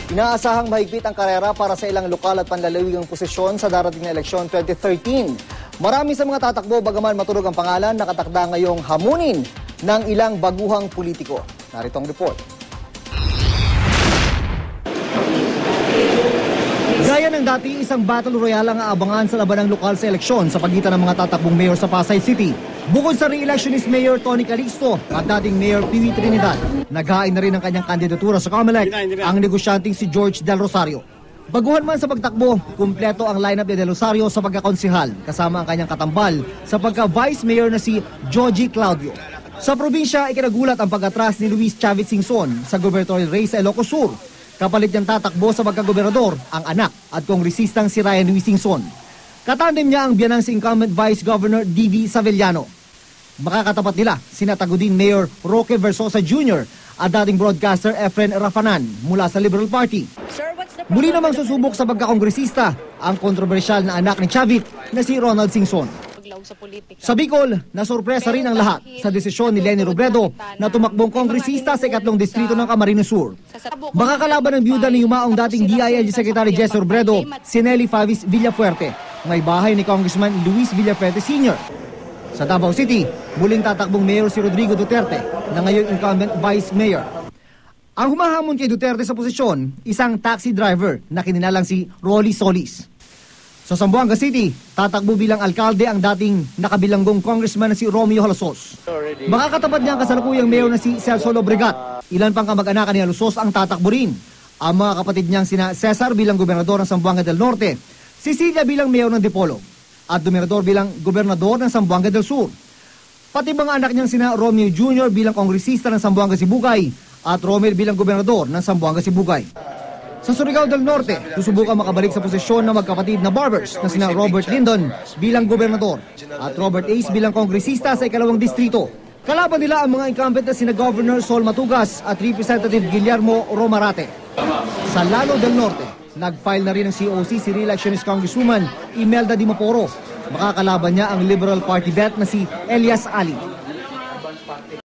Inaasahang mahigpit ang karera para sa ilang lokal at panlalawigang posisyon sa darating na eleksyon 2013. Marami sa mga tatakbo bagaman maturog ang pangalan, nakatakda ngayong hamunin ng ilang baguhang politiko. Narito ang report. Gaya ng dati, isang battle royale ang aabangan sa labanang lokal sa eleksyon sa pagitan ng mga tatakbong mayor sa Pasay City. Bukod sa re-electionist Mayor Tony Calixto at dating Mayor Piwi Trinidad, naghain na rin ang kanyang kandidatura sa COMELEC ang negosyanteng si George Del Rosario. Baguhan man sa pagtakbo, kumpleto ang lineup ni Del Rosario sa pagkakonsehal kasama ang kanyang katambal sa pagka-vice mayor na si Joji Claudio. Sa probinsya, ikinagulat ang pag-atras ni Luis Chavez Singson sa gubernatorial race sa Ilocos Sur. Kapalit niyang tatakbo sa pagkagobernador ang anak at kongresistang si Ryan Luis Singson. Katandem niya ang biyanang si incumbent Vice Governor D.V. Savellano. Makakatapat nila sina Tagudin Mayor Roque Versosa Jr. at dating broadcaster Efren Rafanan mula sa Liberal Party. Muli namang susubok sa pagkakongresista ang kontrobersyal na anak ni Chavit na si Ronald Singson. Sa Bicol, nasurpresa rin ang lahat sa desisyon ni Leni Robredo na tumakbong kongresista sa 2 distrito ng Camarines Sur. Makakalaban ng byuda ni yumaong dating DILG Secretary Jesse Robredo, si Nelly Favis Villafuerte, may bahay ni Congressman Luis Villafuerte Sr. Sa Davao City, muling tatakbong mayor si Rodrigo Duterte na ngayon incumbent vice mayor. Ang humahamon kay Duterte sa posisyon, isang taxi driver na kininalang si Rolly Solis. Sa Zamboanga City, tatakbo bilang alkalde ang dating nakabilanggong congressman na si Romeo Halosos. Makakatapat niya ang kasalukuyang mayor na si Celso Lobregat. Ilan pang kamag-anakan ni Halosos ang tatakbo rin. Ang mga kapatid niyang sina Cesar bilang gobernador ng Zamboanga del Norte, Cecilia bilang mayor ng Dipolo, at Dominador bilang gobernador ng Zamboanga del Sur. Pati mga anak niyang sina Romeo Jr. bilang kongresista ng Zamboanga Sibugay at Romel bilang gobernador ng Zamboanga Sibugay. Sa Surigao del Norte, susubukan makabalik sa posisyon ng magkapatid na barbers na sina Robert Lindon bilang gobernador at Robert Ace bilang kongresista sa 2 distrito. Kalaban nila ang mga incumbent na sina Governor Sol Matugas at Representative Guillermo Romarate. Sa Lalo del Norte, nag-file na rin ng COC si re-electionist Congresswoman Imelda Dimaporo. Makakalaban niya ang Liberal Party vet na si Elias Ali.